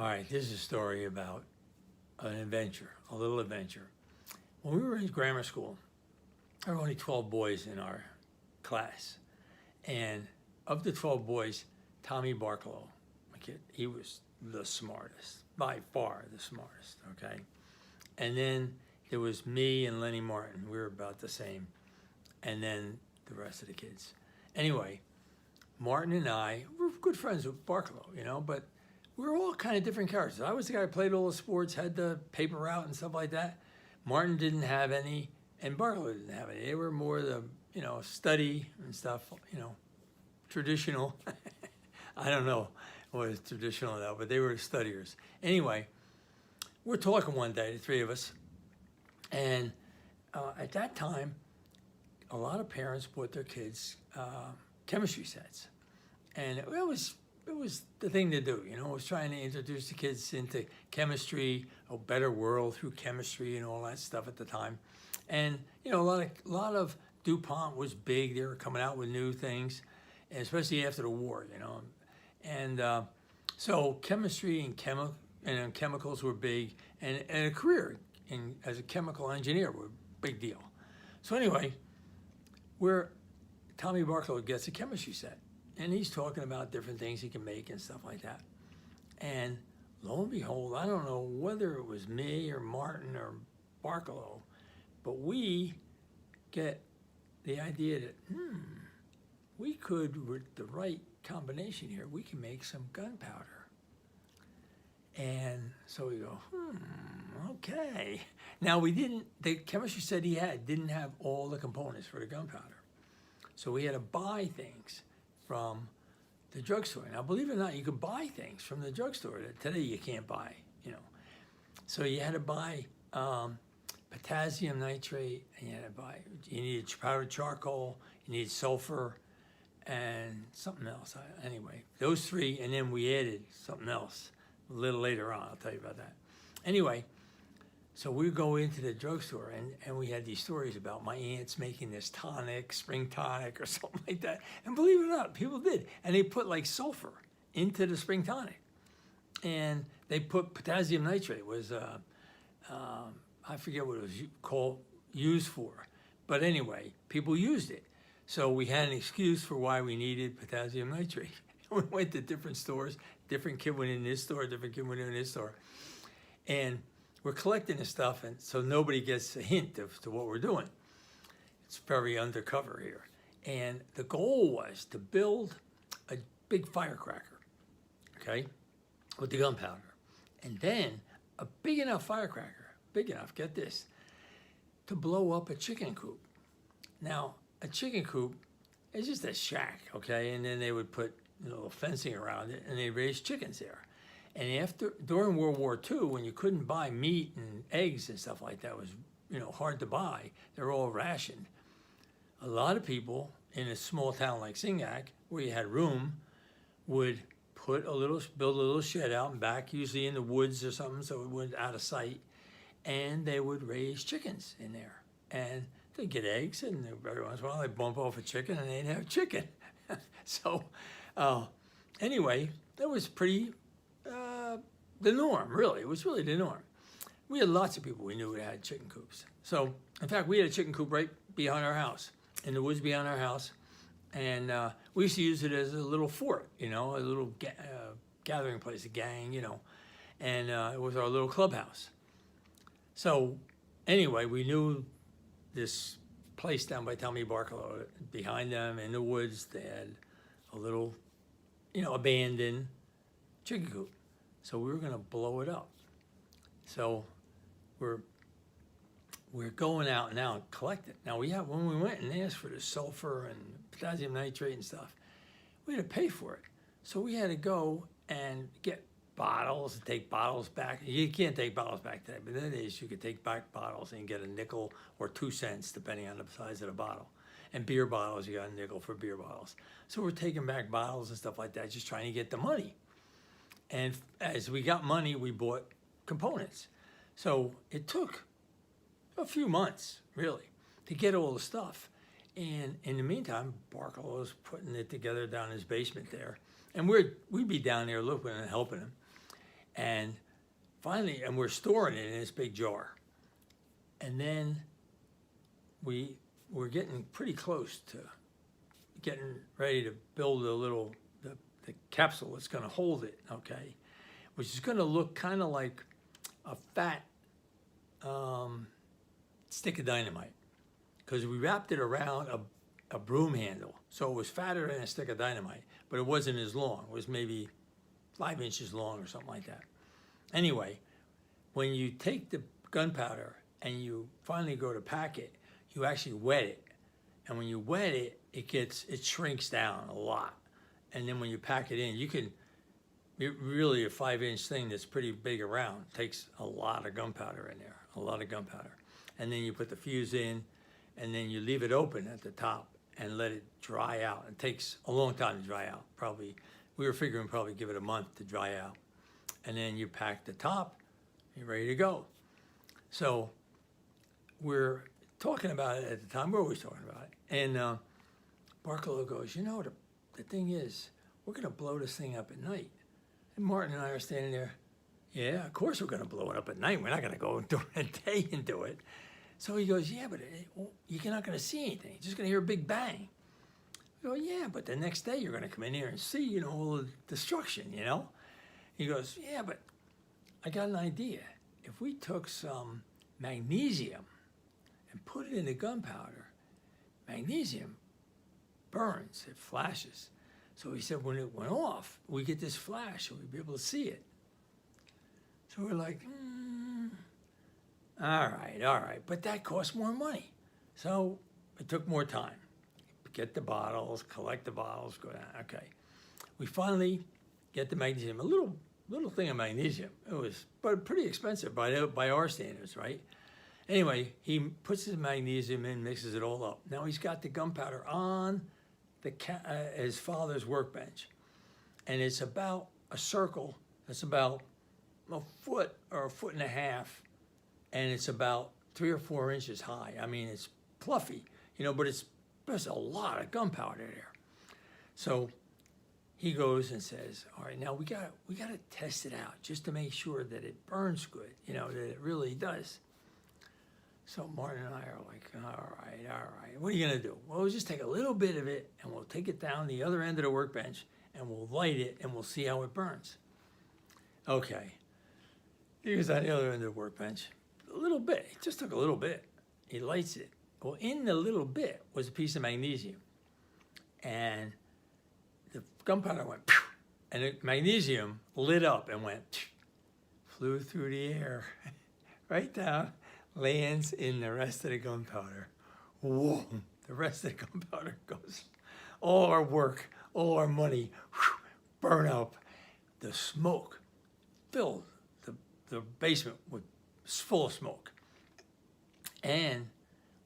All right, this is a story about an adventure, a little adventure. When we were in grammar school, there were only 12 boys in our class. And of the 12 boys, Tommy Barkalow, my kid, he was the smartest, by far the smartest, okay? And then there was me and Lenny Martin. We were about the same. And then the rest of the kids. Anyway, Martin and I were good friends with Barkalow, but we were all kind of different characters. I was the guy who played all the sports, had the paper route and stuff like that. Martin didn't have any, and Barkalow didn't have any. They were more the, study and stuff, traditional. I don't know what is traditional now, but they were studiers. Anyway, we're talking one day, the three of us, and at that time, a lot of parents bought their kids chemistry sets, and it was the thing to do. It was trying to introduce the kids into chemistry, a better world through chemistry and all that stuff at the time. And a lot of DuPont was big. They were coming out with new things, and especially after the war. And so chemistry and chemicals were big, and a career as a chemical engineer were a big deal. So anyway, Tommy Barkalow gets a chemistry set, and he's talking about different things he can make and stuff like that. And lo and behold, I don't know whether it was me or Martin or Barkalow, but we get the idea that, we could, with the right combination here, we can make some gunpowder. And so we go, okay. Now the chemistry set he had didn't have all the components for the gunpowder. So we had to buy things from the drugstore. Now, believe it or not, you could buy things from the drugstore that today you can't buy, So you had to buy potassium nitrate, and you needed powdered charcoal, you needed sulfur, and something else. Anyway, those three, and then we added something else a little later on. I'll tell you about that. Anyway, so we go into the drugstore, and we had these stories about my aunts making this tonic, spring tonic or something like that. And believe it or not, people did. And they put sulfur into the spring tonic. And they put potassium nitrate was, I forget what it was used for. But anyway, people used it. So we had an excuse for why we needed potassium nitrate. We went to different stores. Different kid went in this store, different kid went in this store. And we're collecting this stuff, and so nobody gets a hint to what we're doing. It's very undercover here. And the goal was to build a big firecracker, okay, with the gunpowder. And then a big enough firecracker, get this, to blow up a chicken coop. Now, a chicken coop is just a shack, okay? And then they would put fencing around it, and they raised chickens there. And during World War II, when you couldn't buy meat and eggs and stuff like that, was hard to buy. They were all rationed. A lot of people in a small town like Singac, where you had room, would build a little shed out and back, usually in the woods or something, so it went out of sight, and they would raise chickens in there. And they'd get eggs, and every once in a while they'd bump off a chicken, and they'd have chicken. So anyway, that was pretty the norm, really. It was really the norm. We had lots of people we knew who had chicken coops. So, in fact, we had a chicken coop right behind our house, in the woods behind our house. And we used to use it as a little fort, a little gathering place, a gang, And it was our little clubhouse. So, anyway, we knew this place down by Tommy Barkalow. Behind them in the woods, they had a little, abandoned chicken coop. So we were going to blow it up. So we're going out now and collect it. Now when we went and asked for the sulfur and potassium nitrate and stuff, we had to pay for it. So we had to go and get bottles and take bottles back. You can't take bottles back today, but in the days you could take back bottles and get a nickel or 2 cents depending on the size of the bottle. And beer bottles, you got a nickel for beer bottles. So we're taking back bottles and stuff like that, just trying to get the money. And as we got money, we bought components. So it took a few months, really, to get all the stuff. And in the meantime, Barkalow was putting it together down in his basement there. And we'd be down there looking and helping him. And finally, and we're storing it in this big jar. And then we're getting pretty close to getting ready to build the capsule that's going to hold it, okay? Which is going to look kind of like a fat stick of dynamite, because we wrapped it around a broom handle. So it was fatter than a stick of dynamite, but it wasn't as long. It was maybe 5 inches long or something like that. Anyway, when you take the gunpowder and you finally go to pack it, you actually wet it. And when you wet it, it shrinks down a lot. And then when you pack it in, really a 5-inch thing that's pretty big around takes a lot of gunpowder in there, a lot of gunpowder. And then you put the fuse in, and then you leave it open at the top and let it dry out. It takes a long time to dry out. We were figuring probably give it a month to dry out. And then you pack the top, you're ready to go. So we're talking about it at the time. We're always talking about it. And Barkalow goes, the thing is, we're going to blow this thing up at night. And Martin and I are standing there. Yeah, of course we're going to blow it up at night. We're not going to go during the day and do it. So he goes, yeah, but you're not going to see anything. You're just going to hear a big bang. I go, yeah, but the next day you're going to come in here and see, all the destruction, He goes, yeah, but I got an idea. If we took some magnesium and put it in the gunpowder, magnesium burns, it flashes. So he said when it went off, we get this flash and we'd be able to see it. So we're like, all right, but that costs more money. So it took more time. Get the bottles, collect the bottles, go down. Okay. We finally get the magnesium, a little thing of magnesium. It was but pretty expensive by our standards, right? Anyway, he puts his magnesium in, mixes it all up. Now he's got the gunpowder on his father's workbench. And it's about a circle that's about a foot or a foot and a half, and it's about 3 or 4 inches high. I mean, it's fluffy, but there's a lot of gunpowder there. So he goes and says, all right, now we got to test it out just to make sure that it burns good, that it really does. So Martin and I are like, all right, what are you going to do? Well, we'll just take a little bit of it, and we'll take it down the other end of the workbench, and we'll light it, and we'll see how it burns. Okay. He goes on the other end of the workbench. A little bit. He just took a little bit. He lights it. Well, in the little bit was a piece of magnesium. And the gunpowder went, pew, and the magnesium lit up and went, pew, flew through the air, right down, lands in the rest of the gunpowder. Whoa, the rest of the gunpowder goes. All our work, all our money, whew, burn up. The smoke filled the basement was full of smoke. And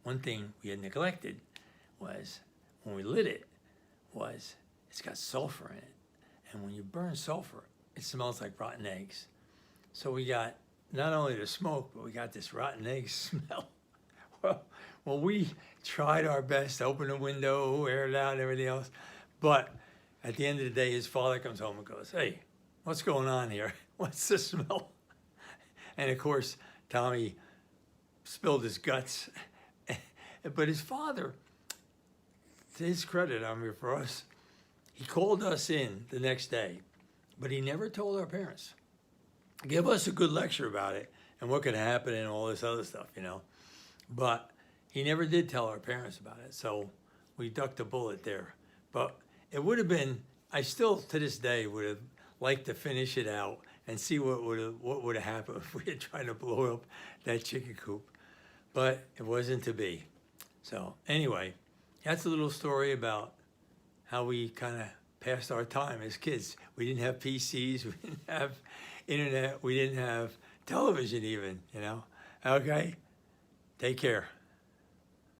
one thing we had neglected was, when we lit it, it's got sulfur in it. And when you burn sulfur, it smells like rotten eggs. So we got not only the smoke, but we got this rotten egg smell. Well, we tried our best to open the window, air it out, and everything else. But at the end of the day, his father comes home and goes, hey, what's going on here? What's the smell? And of course, Tommy spilled his guts. But his father, to his credit, for us, he called us in the next day, but he never told our parents. Give us a good lecture about it and what could happen and all this other stuff, But he never did tell our parents about it, so we ducked a bullet there. But it would have been, I still to this day would have liked to finish it out and see what would have happened if we had tried to blow up that chicken coop. But it wasn't to be. So anyway, that's a little story about how we kind of passed our time as kids. We didn't have PCs, we didn't have internet, we didn't have television even, Okay? Take care.